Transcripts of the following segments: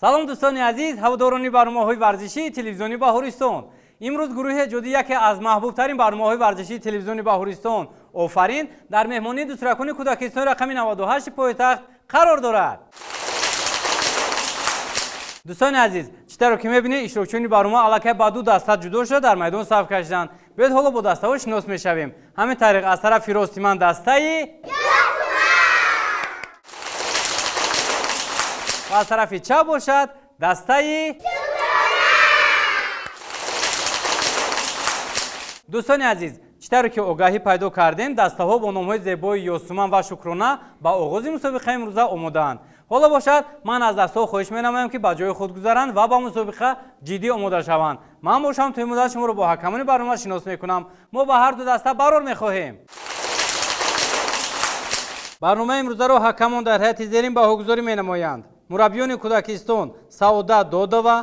салом дӯстони азиз, ҳаводорони барномаҳои варзишии телевизиони Баҳористон. имрӯз гурӯҳи ҷудӣ яке аз маҳбубтарин барномаҳои варзишии телевизиони Баҳористон Офарин дар меҳмонии дӯстуракони кӯдакистони рақами 98 пойтахт қарор дорад. дӯстони азиз, читаро ки мебинед, иштирокчиёни барнома аллакай ба ду даста ҷудо шуда дар майдон саф кашиданд. Биёед ҳоло бо дастаҳо шинос мешавем. ҳамин тариқ аз тарафи рости ман дастаи ва аз тарафи чап бошад дастаи дӯстони азиз, читаро ки огаҳӣ пайдо кардем, дастаҳо бо номҳои зебои Ёсуман ва Шукрона ба оғози мусобиқаи имрӯза омодаанд. ҳоло бошад, ман аз дастаҳо хоҳиш менамоям ки ба ҷои худ гузаранд ва ба мусобиқа ҷиддӣ омода шаванд. ман бошам то ин муддат шуморо бо ҳакамони барнома шинос мекунам. мо ба ҳар ду даста барор мехоҳем. барномаи имрӯзаро ҳакамон дар ҳайати зерин баҳогузорӣ менамоянд. мураббиёни кӯдакистон Саодат Додова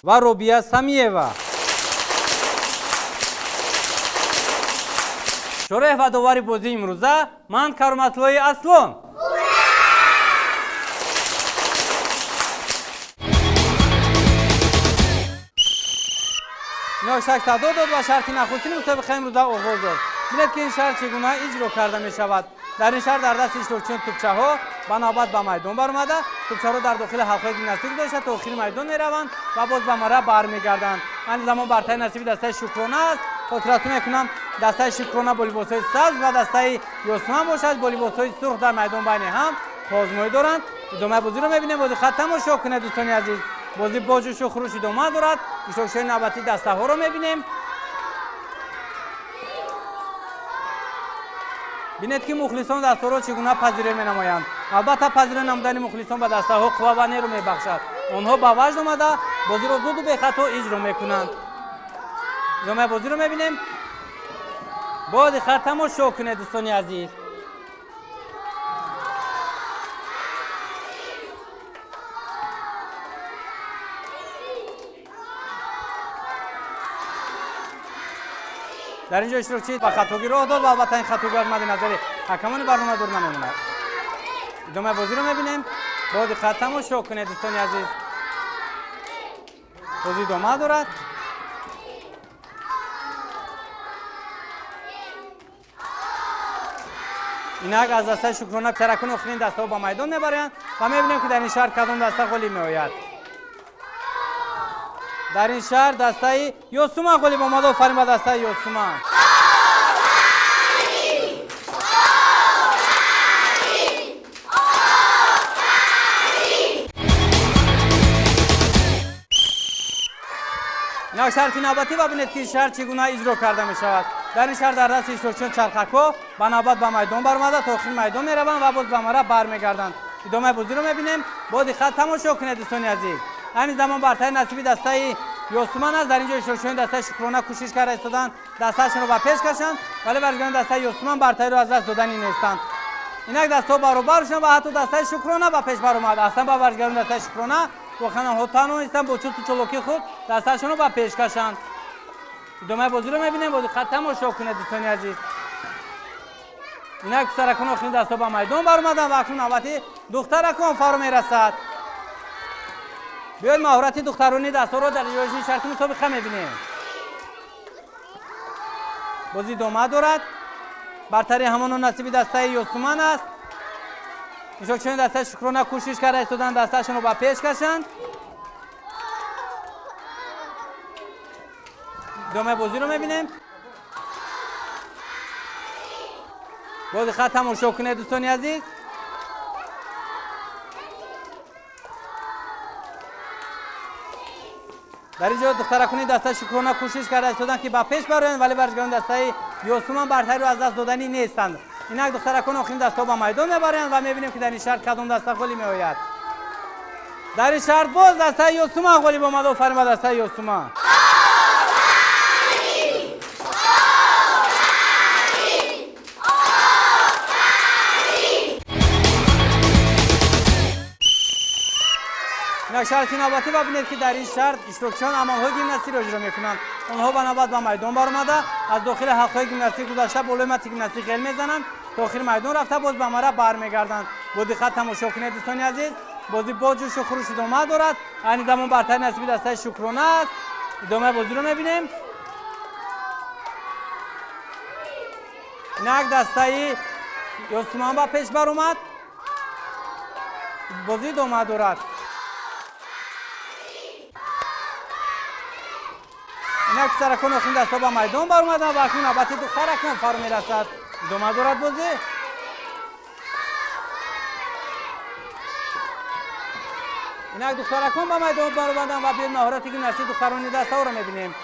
ва Робия Самиева. шораҳ ва довари бозии имрӯза ман Кароматлои Аслон. ноштак садо дод ва шарти нахустини мусобиқаи имрӯза оғоз дод. бинед ки ин шарт чӣ гуна иҷро карда мешавад. дар ин шарт дар дасти иштирокчиёни тӯбчаҳо ба навбат ба майдон баромада, тӯбчаҳоро дар дохили ҳалқаи гимнастик гузошта то охири майдон мераванд ва боз ба марра бармегарданд. айни замон бартаи насиби дастаи Шукрона аст. хотиратон мекунам, дастаи Шукрона бо либосҳои сабз ва дастаи Ёсуман бошад бо либосҳои сурх дар майдон байни ҳам озмоӣ доранд. идомаи бозиро мебинем. бо диққат тамошо кунед дӯстони азиз. бозӣ бо ҷӯшу хуруш идома дорад. иштирокчиёни навбатии дастаҳоро мебинем. бинед ки мухлисон дастаҳоро чӣ гуна пазирӣ менамоянд. албатта пазирӣ намудани мухлисон ба дастаҳо қувва ва нерӯ мебахшад. онҳо ба ваҷд омада бозиро зуду бехато иҷро мекунанд. идомаи бозиро мебинем. бо диққат тамошо кунед дӯстони азиз. дар инҷо иштирокчӣ ба хатогӣ роҳ дод ва албатта ин хатогӣ аз мадди назари ҳакамони барнома дур намемонад. идомаи бозиро мебинем. бо диққат тамошо кунед дӯстони азиз. бозӣ идома дорад. инак аз дастаи Шукрона таракони охирин дастаҳо ба майдон мебаранд ва мебинем ки дар ин шарт кадом даста ғолиб меояд. дар ин шаҳр дастаи Ёсуман ғолиб омад. офарин ба дастаи Ёсуман. инак шарти навбатӣ ва бинед ки ин шаҳр чӣ гуна иҷро карда мешавад. дар ин шаҳр дар дасти иштирокчиёни чархакҳо ба навбат ба майдон баромада то охири майдон мераванд ва боз ба марра бармегарданд. идомаи бозиро мебинем. бо диққат тамошо кунед дӯстони азиз. айни замон бартаи насиби дастаи Ёсуман аст. дар инҷо иштирокчиёни дастаи Шукрона кӯшиш карда истоданд дастаашонро ба пеш кашанд, вале варзишгони дастаи Ёсуман бартаиро аз даст додани нестанд. инак дастаҳо баробар шуданд ва ҳатто дастаи Шукрона ба пеш баромад. аслан ба варзишгарони дастаи Шукрона воқеан онҳо тавонистанд бо чусту чолокии худ дастаашонро ба пеш кашанд. идомаи бозиро мебинем. бо диққат тамошо кунед дӯстони азиз. инак писаракони охирин дастаҳо ба майдон баромаданд ва акнун навбати духтаракон фаро мерасад. биёед маҳорати духтарони дастаҳоро дар иҷрои шарти мусобиқа мебинем. бозӣ идома дорад. бартари ҳамоно насиби дастаи Ёсуман аст. иштирокчиёни дастаи Шукрона кӯшиш карда истоданд дастаашонро ба пеш кашанд. идомаи бозиро мебинем. бо диққат тамошо кунед дӯстони азиз. дар инҷо духтаракони дастаи Шукрона кӯшиш карда истоданд ки ба пеш бароянд, вале варзишгарони дастаи Ёсуман бартаиро аз даст доданӣ нестанд. инак духтаракони охирин дастаҳо ба майдон мебаранд ва мебинем ки дар ин шарт кадом даста ғолиб меояд. дар ин шарт боз дастаи Ёсуман ғолиб омад. офарин ба дастаи Ёсуман. инак шарти навбатӣ ва бинед ки дар ин шарт иштирокчиён амалҳои гимнастикро иҷро мекунанд. онҳо ба навбат ба майдон баромада аз дохили ҳалқаҳои гимнастик гузашта болои матти гимнастик ғел мезананд تا آخر میدان رفته، باز به مرا برمیگردند. با دقت تماشا کنید دوستان عزیز. بازی با جوش و خروش ادامه دارد. این زمان برتری نصیب دسته شکرانه است. ادامه بازی رو میبینیم. یک دسته یوسمان با پیش بر اومد. بازی ادامه دارد. اینا که سرکون اخین دستا با میدان بر اومدن و اکنون نوبت دختر اکن فرو میرسد. ادامه دارد بازی. اینا که دختر اکن با میدان بر اومدن و به مهارتی که نرسید دخترانی دستا رو میبینیم.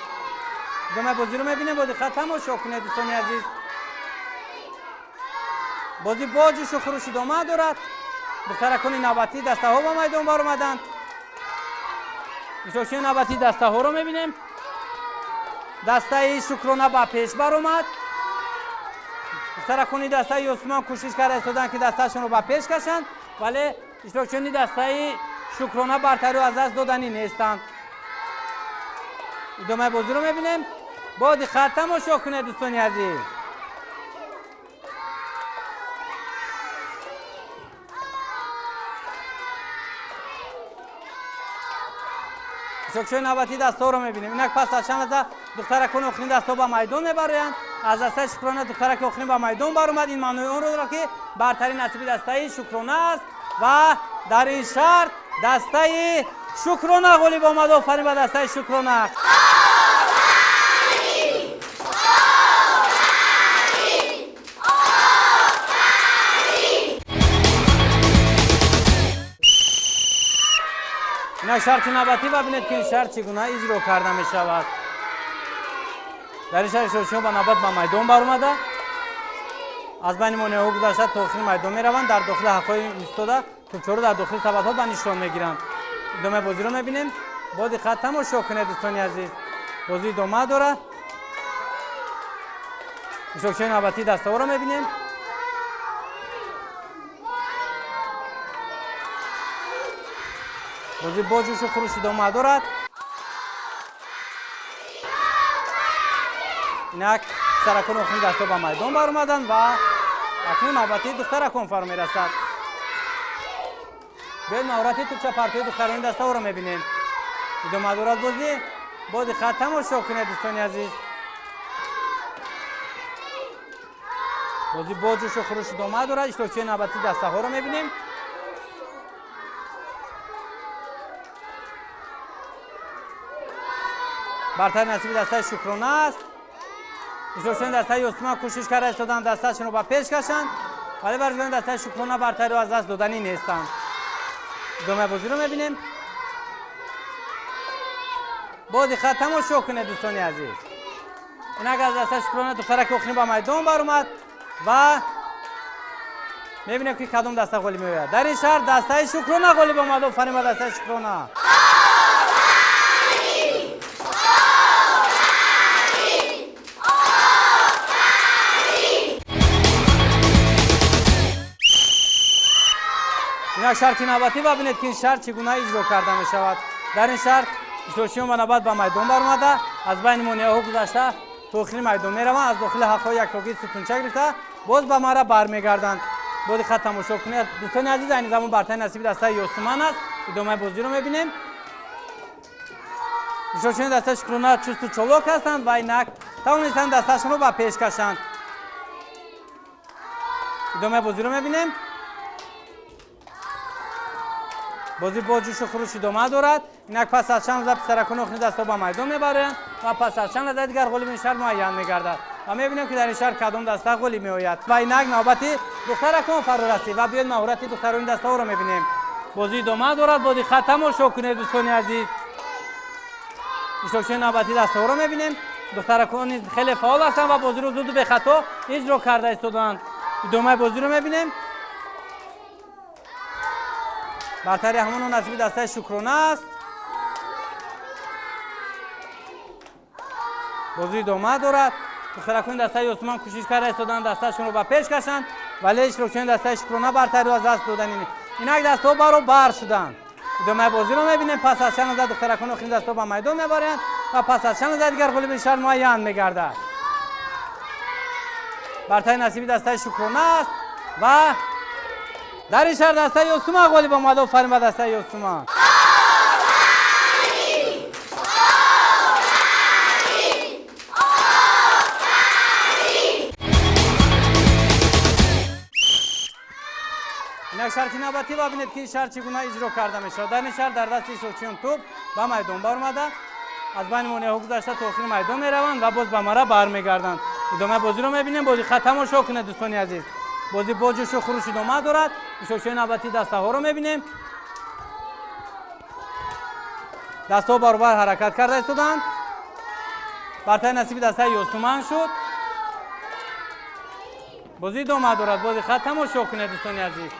ادامه بازی رو میبینیم. با دقت تماشا کنید دوستان عزیز. بازی با جوش و خروش ادامه دارد. دختر اکن نوبتی دسته ها با میدان بر اومدن. ایشون نوبتی دسته ها رو میبینیم. دسته شکرانه با پیش بر اومد. دختر اکن دسته یوسمان کوشش کرده استادن که دستهشون رو با پیش کشند، ولی ایشون دسته شکرانه برتری از دست دادنی نیستند. ادامه بازی رو میبینیم. با دقت تماشا کنید دوستان عزیز. شکشوی نوبتی دستا رو میبینیم. اینک پس از چند لحظه دختر اکن آخرین دستا با میدان میبرند. از دسته شکرانه دختر که آخرین با میدان بر اومد. این معنی اون رو داره که برتری نصیب دسته شکرانه است و در این شرط دسته شکرانه غالب آمد. آفرین به دسته شکرانه. اینا شرط نوبتی ببینید که این شرط چگونه اجرا کرده می شود. در این شرط شما با نوبت با میدان بر اومده. از بین مانعه گذشته تا آخر میدان می روند. در داخل حقای ایستاده توپچو رو در داخل سبد ها به نشان می گیرند. ادامه بازی رو می بینیم. با دقت تماشا کنید دوستان عزیز. بازی ادامه داره. شکشوی نوبتی دسته ها رو می بینیم. بازی با جوش و خروش ادامه دارد. اینک سرکون آخرین دستا با میدان بر اومدن و اکنون نوبتی دختر اکن فرا میرسد. به مهارتی توپچه پرتوی دخترانی دستا رو میبینیم. ادامه دارد بازی. با دقت تماشا کنید دوستان عزیز. بازی با جوش و خروش ادامه دارد. اشتراکچی نوبتی دسته ها رو میبینیم. برتر نصیب دسته شکرانه است. ایشون دسته یوسمان کوشش کرده استادن دستهشون رو با پیش کشند، ولی برای دسته شکرانه برتری رو از دست دادنی نیستند. ادامه بازی رو میبینیم. با دقت تماشا کنید دوستان عزیز. این اگر از دسته شکرانه دختر که آخرین با میدان بر اومد و میبینیم که کدوم دسته غالب میآید. در این شرط دسته شکرانه غالب آمد. آفرین به دسته شکرانه. این شرط نوبتی ببینید که این شرط چگونه اجرا کرده می شود. در این شرط ایشون با نوبت با میدان بر اومده. از بین مانعه ها گذشته تا آخر میدان می روند. از داخل حقا یک راگی ستونچه گرفته باز به مرا برمیگردند. با دقت تماشا کنید دوستان عزیز. این زمان برتری نصیب دسته یوسمان است. ادامه بازی رو میبینیم. ایشون دسته شکرانه چست و چالاک هستند و اینک توانستند دستشون رو به پیش کشند. ادامه بازی رو میبینیم. بازی با جوش و خروش ادامه دارد. اینک پس از چند لحظه سرکون آخرین دستا با میدان میبرند و پس از چند لحظه دیگر غالب این شهر معین میگردد و میبینیم که در این شهر کدام دسته غالب میآید و اینک نوبتی دختر اکن فرا رسید و بیاید مهارت دختران دستا رو میبینیم. بازی ادامه دارد. با دقت تماشا کنید دوستان عزیز. ایشون نوبتی دستا رو میبینیم. دختر اکن خیلی فعال هستند و بازی رو زود به خطا اجرا کرده استادند. ادامه بازی رو میبینیم. برتری همون نصیب دسته شکرانه است. بازی ادامه دارد. دختر اکن دسته یوسمان کوشش کرده استادن دستهشون رو به پیش کشند، ولی ایشون دسته شکرانه برتری رو از دست دادن. اینک دستا برابر شدند. ادامه بازی رو میبینیم. پس از چند لحظه دختر اکن آخرین دستا به میدان میبرند و پس از چند لحظه دیگر غالب شهر معین میگردد. برتری نصیبی دسته شکرانه است و در این شهر دسته یوسما غالب آمده و فرین به دسته یوسما. اینک شرط نوبتی و ببینید که این شرط چگونه اجرا کرده میشه. در این شرط در دست ایشوچیان توپ به میدان برآمده، از بین مانع گذشته تا آخر میدان میروند و باز به مرا برمیگردند. ادامه بازی رو میبینیم. بازی ختم و شو کنه دوستان عزیز. بازی باجش و خروش ادامه دارد. ایشوچیان نوبتی دسته ها رو میبینیم. دست ها برابر حرکت کرده ایستادند. برتری نصیبی دسته یوسمان شد. بازی ادامه دارد. بازی ختم و شو کنه دوستان عزیز.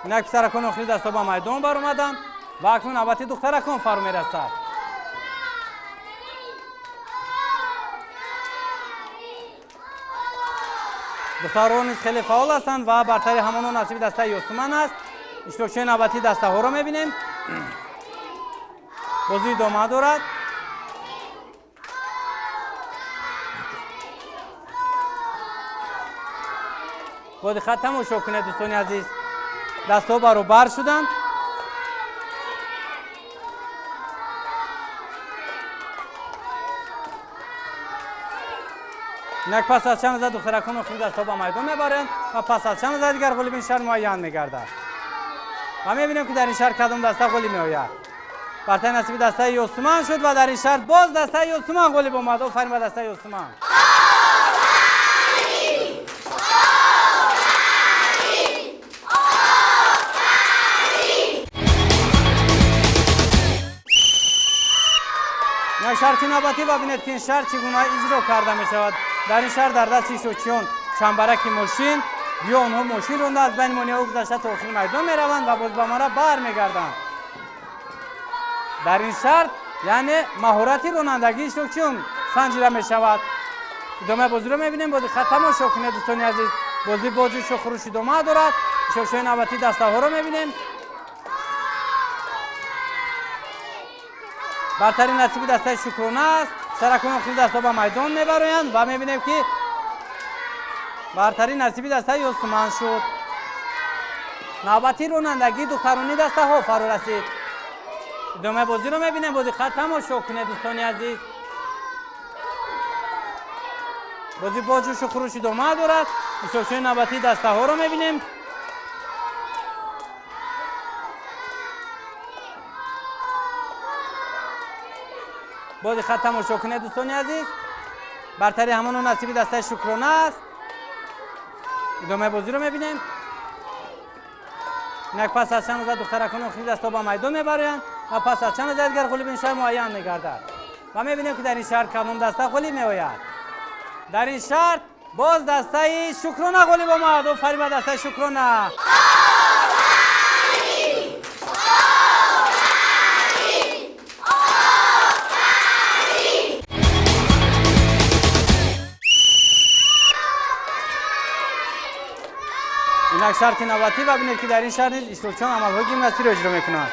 اینک پسرکان آخری دستا به میدان برآمدند و اکنون نوبت دخترکان فرا میرسد. دختران نیز خیلی فعال هستند و برتری همان نصیب دسته یوسمان است. اشتراکچی نوبتی دسته ها را میبینیم. بازی ادامه دارد. بازی ختم و شو کنه دوستان عزیز. دست ها برابر شدند. اینک پس از چند لحظه دخترکان آخری دست ها به میدان میبرند و پس از چند لحظه دیگر غالب این شهر معین میگردد و میبینیم که در این شهر کدام دسته غالب میآید. برتری نصیبی دسته یوسمان شد و در این شهر باز دسته یوسمان غالب آمد و فرین به دسته یوسمان. یک شرط نوبتی و ببینید که این شرط چگونه اجرا کرده می شود. در این شهر در دست ایشوچیان چنبرک ماشین یا آنها ماشین رونده از بین مانع گذشته تا آخر میدان می روند و باز به مرا بر می گردند. در این شرط یعنی مهارت رانندگی ایشوچیان سنجیده می شود. ادامه بازی رو می بینیم. بازی ختم و شو کنه دوستان عزیز. بازی باجش و خروش ادامه دارد. ایشوچیان نوبتی دسته ها رو می بینیم. برتری نصیبی دسته شکرانه است. سرکان آخری دسته به میدان میبرند و میبینیم که برتری نصیبی دسته یوسمان شد. نوبتی رانندگی دخترانی دسته ها فرا رسید. ادامه بازی رو میبینیم. بازی ختم و شو کنه دوستان عزیز. بازی باجش و خروش ادامه دارد. ایشوچیان نوبتی دسته ها رو میبینیم. بازی ختم و شو کنه دوستان عزیز. برتری همان نصیبی دسته شکرانه است. ادامه بازی رو میبینیم. اینک پس از چند لحظه دخترکان آخری دستا به میدان میبرند و پس از چند لحظه دیگر غالب این شهر معین میگردد و میبینیم که در این شهر کدام دسته غالب میآید. در این شهر باز دسته شکرانه غالب آمد و فرین به دسته شکرانه. اینک شرط نوبتی و ببینید که در این شهر نیز اشتراکچیان عملهای گیمناستیک را اجرا میکنند.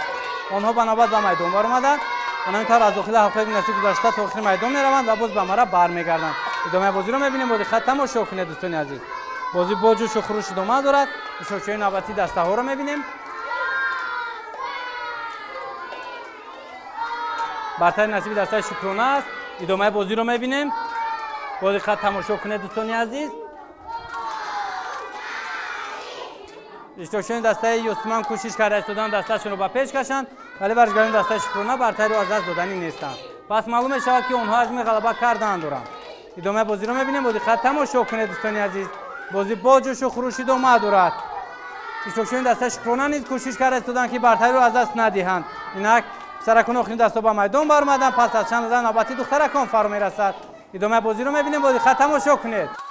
آنها به نوبت به میدان برآمدند. همینطور از داخل حلقه گیمناستیک گذشته تا آخر میدان میروند و باز به مرا برمیگردند. ادامه بازی رو میبینیم. بازی ختم و شو کنه دوستان عزیز. بازی باجش و خروش ادامه دارد. اشتراکچیان نوبتی دسته ها رو میبینیم. برتری نصیبی دسته شکرانه است. ادامه بازی رو میبینیم. بازی ختم و شو کنه دوستان عزیز. اشتراکچیان دسته یوسمان کوشش کرده ایستادن دسته‌شون رو به پیش کشند ولی ورزشکاران دسته شکرانه برتری رو از دست دادنی نیستند. پس معلوم می شود که اونها عزم غلبه کردن دارند. ادامه بازی رو می‌بینیم. بازی ختم و شو کنه دوستان عزیز. بازی باجش و خروش ادامه دارد. اشتراکچیان دسته شکرانه نیز کوشش کرده ایستادن که برتری رو از دست ندهند. اینک سرکان آخرین دستا به میدان برآمدند. پس از چند لحظه نوبت دخترکان فرا میرسد. ادامه بازی رو می‌بینیم. بازی ختم و شو کنید.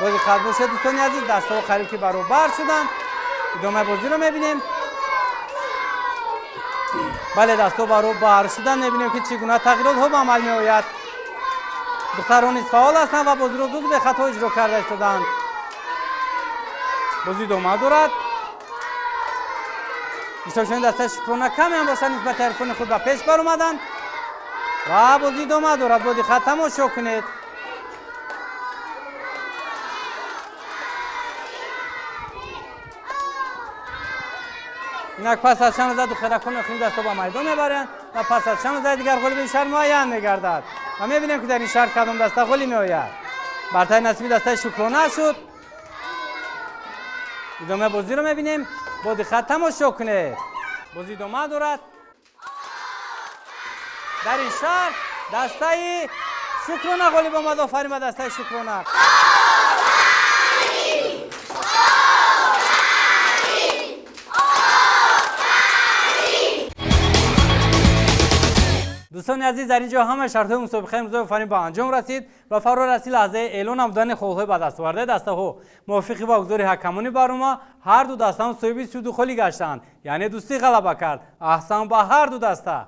بازی ختم شد دوستان عزیز. دستا ها قریب که برابر شدند. ادامه بازی رو می‌بینیم. بله دستا برابر شدن. می‌بینیم که چگونه تغییرات ها به عمل می‌آید. دختران نیز فعال هستند و بازی رو زود به خطا اجرا کرده ایستادند. بازی ادامه دارد. ایشون دسته شکرانه کمی هم باشن نسبت حرفان خود به پیش بر اومدن و بازی ادامه دارد. با دقت تماشا کنید. اینک پس از چند زد و خیرکان اخیم دست رو با میدان میبرند و پس از چند زد دیگر گل به شهر معین میگردد و میبینیم که در این شهر کدام دسته گلی میآید. برتر نصیبی دسته شکرانه شد. ادامه بازی رو میبینیم. با دقت تماشا کنید. بازی ادامه دارد. در این شهر دسته شکرانه گلی با آمد. آفرین به دسته شکرانه. دوستان عزیز در اینجا همه شرط مسابقه امروز فنی با انجام رسید و فرار رسید لحظه اعلان آمدن خولهای به دست آورده دسته ها موافقی با گزار حکمانی برنامه هر دو دسته هم صاحب سود و خالی گشتند، یعنی دوستی غلبه کرد. احسان با هر دو دسته.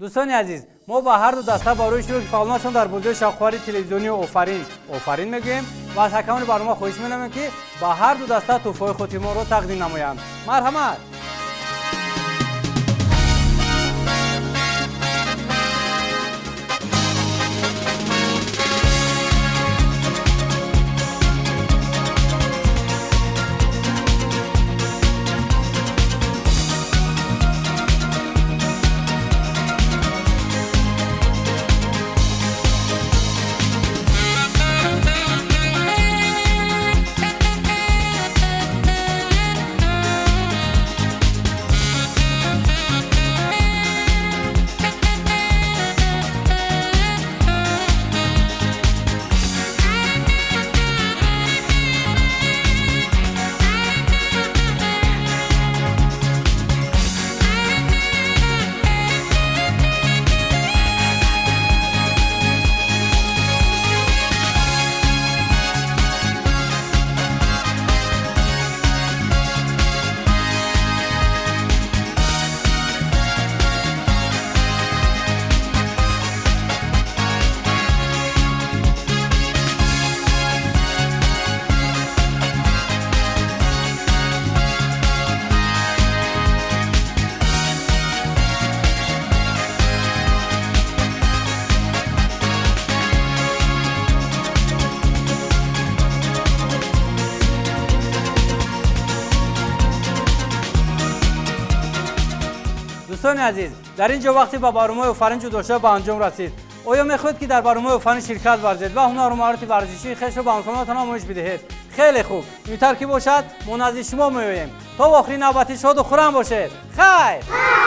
دوستان عزیز ما با هر دو دسته برای شروع فعالیتشون در بازی شاهکاری تلویزیونی آفرین میگیم و از حکمانی برنامه خواهش می‌کنم که با هر دو دسته تحفه خود ما رو تقدیم نمایند. مرحمت. دوستان عزیز در اینجا وقتی با برنامه آفرین جداشته به انجام رسید. آیا میخواهید که در برنامه آفرین شرکت ورزید و هنر و مهارت ورزشی خویش را به همسایه‌تان آموزش بدهید؟ خیلی خوب. اینطور که باشد ما نزد شما میآییم. تا آخرین نوبتی شاد و خرم باشید. خیر.